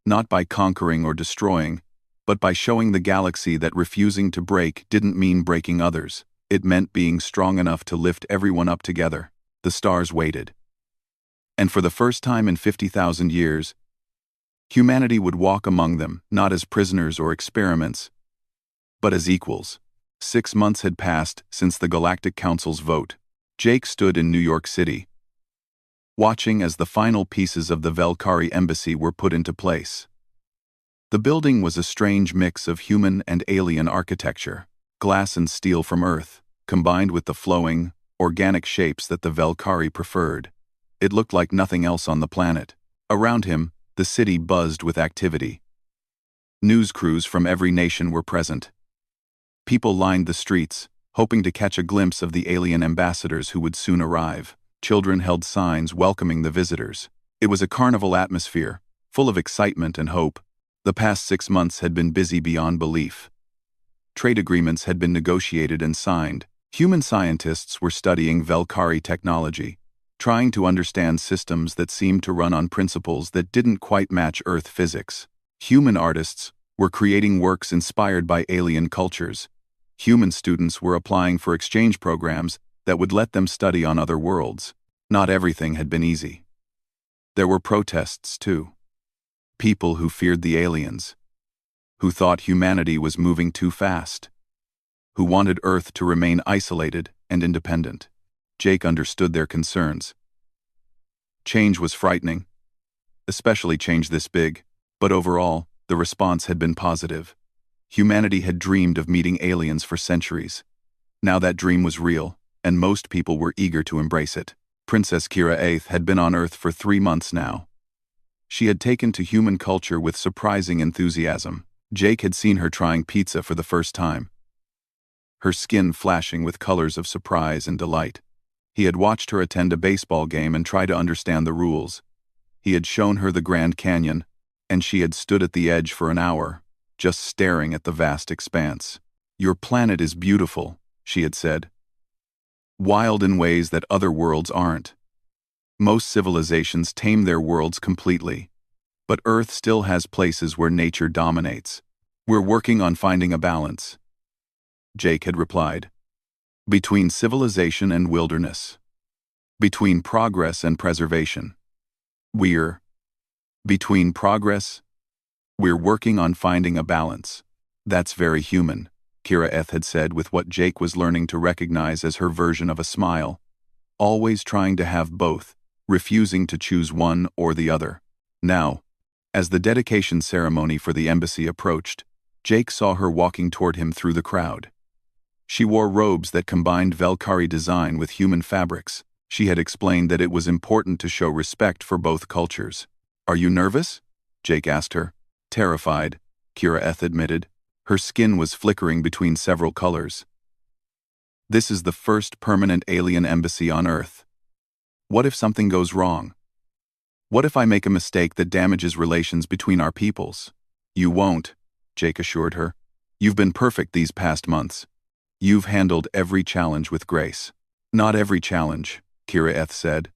Not by conquering or destroying, but by showing the galaxy that refusing to break didn't mean breaking others. It meant being strong enough to lift everyone up together. The stars waited. And for the first time in 50,000 years, humanity would walk among them, not as prisoners or experiments, but as equals. 6 months had passed since the Galactic Council's vote. Jake stood in New York City, watching as the final pieces of the Velkari embassy were put into place. The building was a strange mix of human and alien architecture, glass and steel from Earth, combined with the flowing, organic shapes that the Velkari preferred. It looked like nothing else on the planet. Around him, the city buzzed with activity. News crews from every nation were present. People lined the streets, hoping to catch a glimpse of the alien ambassadors who would soon arrive. Children held signs welcoming the visitors. It was a carnival atmosphere, full of excitement and hope. The past 6 months had been busy beyond belief. Trade agreements had been negotiated and signed. Human scientists were studying Velkari technology, trying to understand systems that seemed to run on principles that didn't quite match Earth physics. Human artists were creating works inspired by alien cultures. Human students were applying for exchange programs that would let them study on other worlds. Not everything had been easy. There were protests, too. People who feared the aliens, who thought humanity was moving too fast, who wanted Earth to remain isolated and independent. Jake understood their concerns. Change was frightening, especially change this big, but overall, the response had been positive. Humanity had dreamed of meeting aliens for centuries. Now that dream was real, and most people were eager to embrace it. Princess Kira Eth had been on Earth for 3 months now. She had taken to human culture with surprising enthusiasm. Jake had seen her trying pizza for the first time, her skin flashing with colors of surprise and delight. He had watched her attend a baseball game and try to understand the rules. He had shown her the Grand Canyon, and she had stood at the edge for an hour, just staring at the vast expanse. "Your planet is beautiful," she had said. "Wild in ways that other worlds aren't. Most civilizations tame their worlds completely, but Earth still has places where nature dominates. We're working on finding a balance," Jake had replied. "Between civilization and wilderness. Between progress and preservation. Between progress, we're working on finding a balance." "That's very human," Kira Eth had said with what Jake was learning to recognize as her version of a smile. Always trying to have both, refusing to choose one or the other. Now, as the dedication ceremony for the embassy approached, Jake saw her walking toward him through the crowd. She wore robes that combined Valkyrie design with human fabrics. She had explained that it was important to show respect for both cultures. "Are you nervous?" Jake asked her. "Terrified," Kira Eth admitted. Her skin was flickering between several colors. "This is the first permanent alien embassy on Earth. What if something goes wrong? What if I make a mistake that damages relations between our peoples?" "You won't," Jake assured her. "You've been perfect these past months. You've handled every challenge with grace." "Not every challenge," Kira Eth said.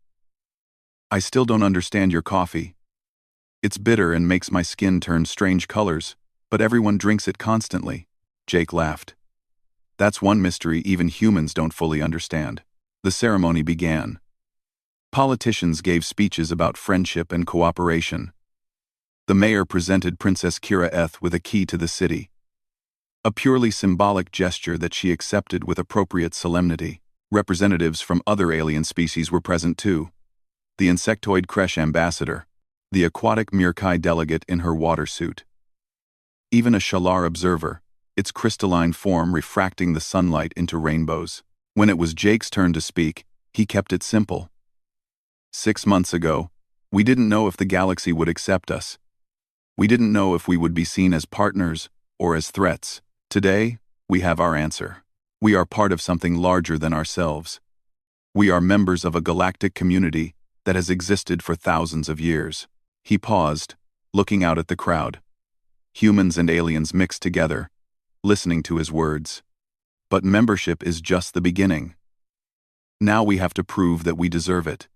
"I still don't understand your coffee. It's bitter and makes my skin turn strange colors, but everyone drinks it constantly." Jake laughed. "That's one mystery even humans don't fully understand." The ceremony began. Politicians gave speeches about friendship and cooperation. The mayor presented Princess Kira Eth with a key to the city. A purely symbolic gesture that she accepted with appropriate solemnity. Representatives from other alien species were present too. The insectoid Kresh ambassador, the aquatic Mirkai delegate in her water suit. Even a Shalar observer, its crystalline form refracting the sunlight into rainbows. When it was Jake's turn to speak, he kept it simple. 6 months ago, we didn't know if the galaxy would accept us. We didn't know if we would be seen as partners or as threats. Today, we have our answer. We are part of something larger than ourselves. We are members of a galactic community that has existed for thousands of years. He paused, looking out at the crowd. Humans and aliens mixed together, listening to his words. But membership is just the beginning. Now we have to prove that we deserve it.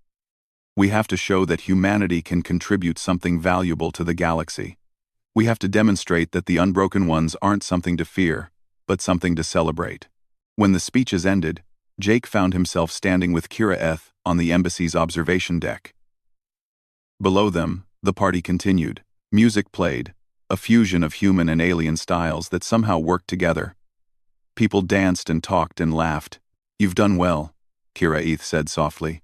We have to show that humanity can contribute something valuable to the galaxy. We have to demonstrate that the Unbroken Ones aren't something to fear, but something to celebrate. When the speeches ended, Jake found himself standing with Kira Eth on the embassy's observation deck. Below them, the party continued. Music played, a fusion of human and alien styles that somehow worked together. People danced and talked and laughed. "You've done well," Kira Eth said softly.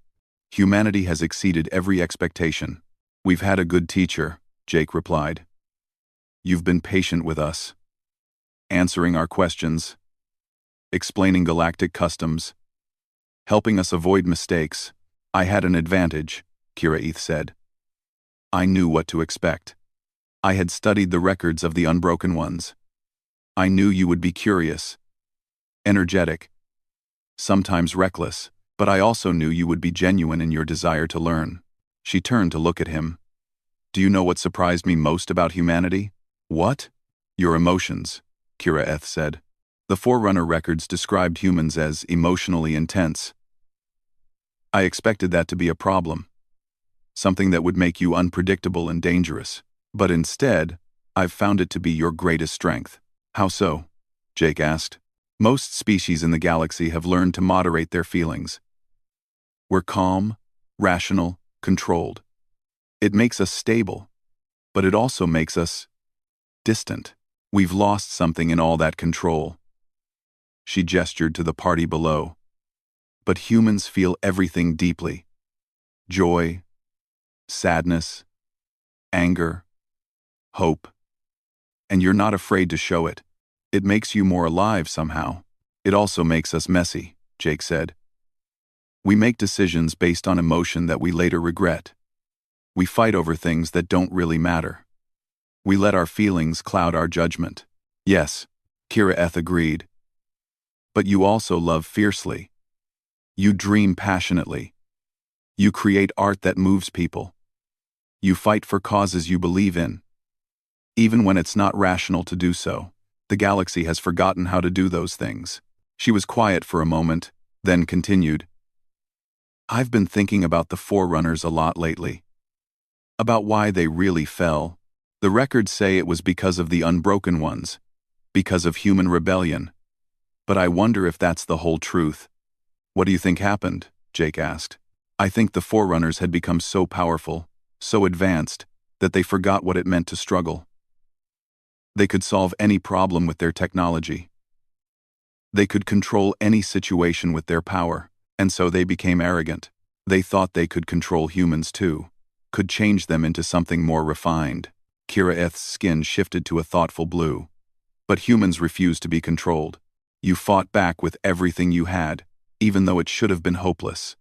"Humanity has exceeded every expectation." "We've had a good teacher," Jake replied. "You've been patient with us, answering our questions, explaining galactic customs, helping us avoid mistakes. I had an advantage," Kira Eth said. "I knew what to expect. I had studied the records of the Unbroken Ones. I knew you would be curious, energetic, sometimes reckless, but I also knew you would be genuine in your desire to learn." She turned to look at him. "Do you know what surprised me most about humanity?" "What?" "Your emotions," Kira Eth said. "The Forerunner records described humans as emotionally intense. I expected that to be a problem, something that would make you unpredictable and dangerous. But instead, I've found it to be your greatest strength." "How so?" Jake asked. "Most species in the galaxy have learned to moderate their feelings. We're calm, rational, controlled. It makes us stable, but it also makes us distant. We've lost something in all that control." She gestured to the party below. "But humans feel everything deeply. Joy, sadness, anger, hope. And you're not afraid to show it. It makes you more alive somehow." "It also makes us messy," Jake said. "We make decisions based on emotion that we later regret. We fight over things that don't really matter. We let our feelings cloud our judgment." "Yes," Kira Eth agreed. "But you also love fiercely. You dream passionately. You create art that moves people. You fight for causes you believe in. Even when it's not rational to do so, the galaxy has forgotten how to do those things." She was quiet for a moment, then continued. "I've been thinking about the Forerunners a lot lately. About why they really fell. The records say it was because of the Unbroken Ones, because of human rebellion. But I wonder if that's the whole truth." "What do you think happened?" Jake asked. "I think the Forerunners had become so powerful, so advanced, that they forgot what it meant to struggle. They could solve any problem with their technology. They could control any situation with their power, and so they became arrogant. They thought they could control humans too, could change them into something more refined." Kira Eth's skin shifted to a thoughtful blue. But humans refused to be controlled. You fought back with everything you had, even though it should have been hopeless.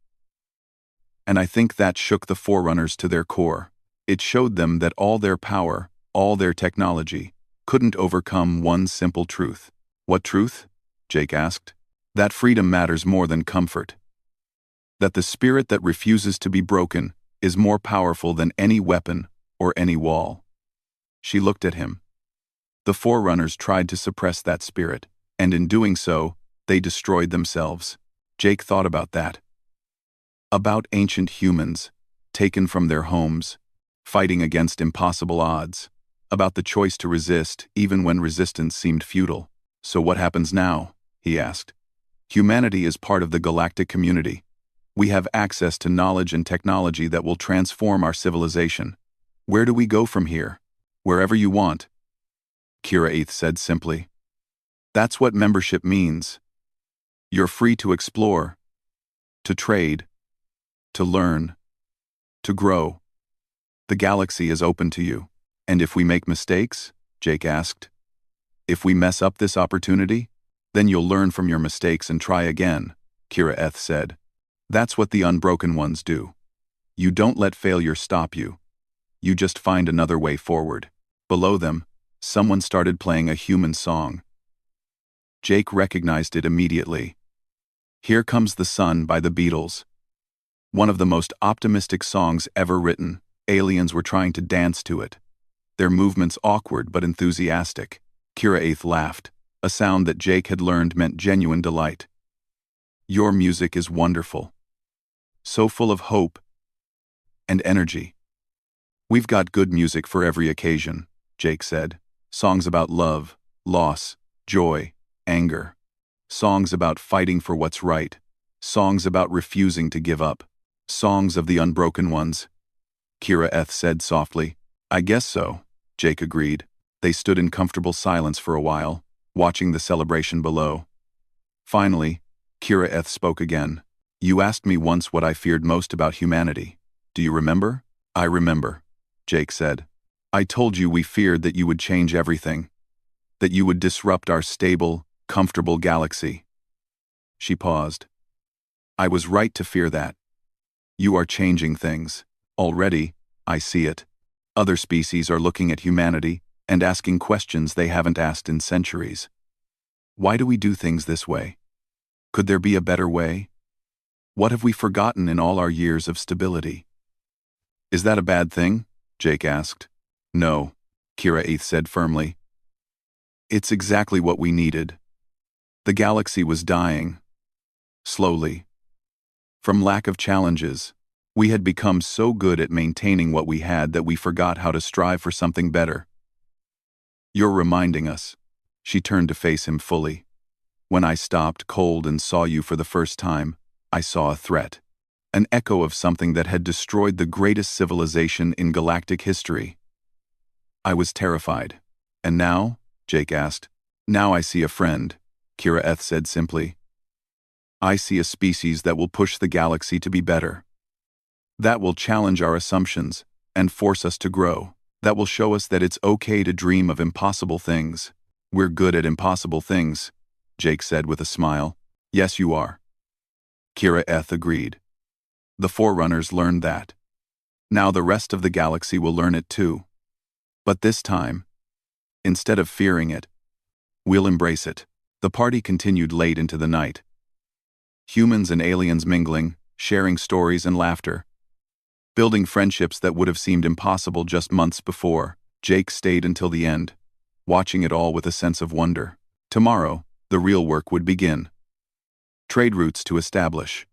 And I think that shook the Forerunners to their core. It showed them that all their power, all their technology, couldn't overcome one simple truth. What truth? Jake asked. That freedom matters more than comfort. That the spirit that refuses to be broken is more powerful than any weapon or any wall. She looked at him. The Forerunners tried to suppress that spirit, and in doing so, they destroyed themselves. Jake thought about that. About ancient humans, taken from their homes, fighting against impossible odds. About the choice to resist, even when resistance seemed futile. So what happens now? He asked. Humanity is part of the galactic community. We have access to knowledge and technology that will transform our civilization. Where do we go from here? Wherever you want, Kira Eighth said simply. That's what membership means. You're free to explore, to trade, to learn, to grow. The galaxy is open to you. And if we make mistakes? Jake asked. If we mess up this opportunity? Then you'll learn from your mistakes and try again, Kira Eth said. That's what the unbroken ones do. You don't let failure stop you. You just find another way forward. Below them, someone started playing a human song. Jake recognized it immediately. Here Comes the Sun by the Beatles. One of the most optimistic songs ever written. Aliens were trying to dance to it. Their movements awkward but enthusiastic. Kira Eighth laughed, a sound that Jake had learned meant genuine delight. Your music is wonderful. So full of hope and energy. We've got good music for every occasion, Jake said. Songs about love, loss, joy, anger. Songs about fighting for what's right. Songs about refusing to give up. Songs of the unbroken ones. Kira Eth said softly. I guess so, Jake agreed. They stood in comfortable silence for a while, watching the celebration below. Finally, Kira Eth spoke again. You asked me once what I feared most about humanity. Do you remember? I remember, Jake said. I told you we feared that you would change everything. That you would disrupt our stable, comfortable galaxy. She paused. I was right to fear that. You are changing things. Already, I see it. Other species are looking at humanity and asking questions they haven't asked in centuries. Why do we do things this way? Could there be a better way? What have we forgotten in all our years of stability? Is that a bad thing? Jake asked. No, Kira Eighth said firmly. It's exactly what we needed. The galaxy was dying. Slowly. From lack of challenges. We had become so good at maintaining what we had that we forgot how to strive for something better. You're reminding us. She turned to face him fully. When I stopped cold and saw you for the first time, I saw a threat. An echo of something that had destroyed the greatest civilization in galactic history. I was terrified. And now? Jake asked. Now I see a friend, Kira Eth said simply. I see a species that will push the galaxy to be better. That will challenge our assumptions and force us to grow. That will show us that it's okay to dream of impossible things. We're good at impossible things, Jake said with a smile. Yes, you are. Kira Eth agreed. The Forerunners learned that. Now the rest of the galaxy will learn it too. But this time, instead of fearing it, we'll embrace it. The party continued late into the night. Humans and aliens mingling, sharing stories and laughter. Building friendships that would have seemed impossible just months before. Jake stayed until the end, watching it all with a sense of wonder. Tomorrow, the real work would begin. Trade routes to establish.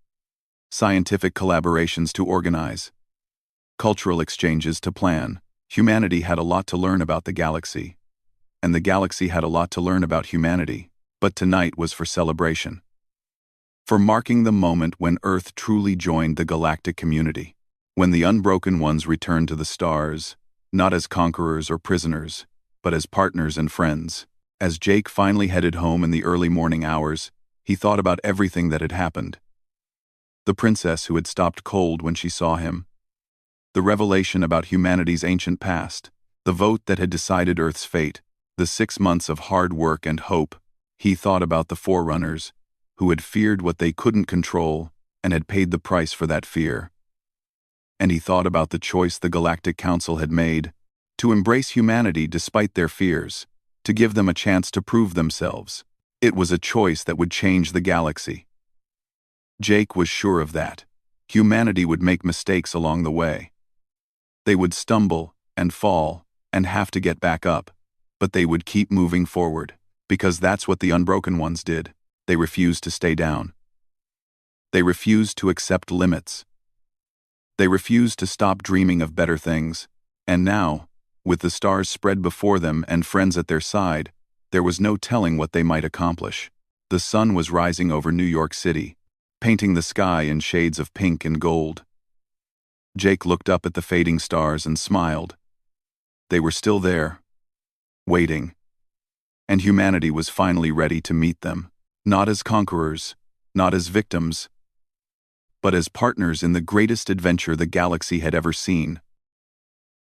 Scientific collaborations to organize. Cultural exchanges to plan. Humanity had a lot to learn about the galaxy. And the galaxy had a lot to learn about humanity. But tonight was for celebration. For marking the moment when Earth truly joined the galactic community. When the unbroken ones returned to the stars, not as conquerors or prisoners, but as partners and friends. As Jake finally headed home in the early morning hours, he thought about everything that had happened. The princess who had stopped cold when she saw him. The revelation about humanity's ancient past. The vote that had decided Earth's fate. The 6 months of hard work and hope. He thought about the Forerunners, who had feared what they couldn't control and had paid the price for that fear. And he thought about the choice the Galactic Council had made, to embrace humanity despite their fears, to give them a chance to prove themselves. It was a choice that would change the galaxy. Jake was sure of that. Humanity would make mistakes along the way. They would stumble and fall and have to get back up, but they would keep moving forward, because that's what the Unbroken Ones did. They refused to stay down. They refused to accept limits. They refused to stop dreaming of better things, and now, with the stars spread before them and friends at their side, there was no telling what they might accomplish. The sun was rising over New York City, painting the sky in shades of pink and gold. Jake looked up at the fading stars and smiled. They were still there, waiting. And humanity was finally ready to meet them, not as conquerors, not as victims, but as partners in the greatest adventure the galaxy had ever seen.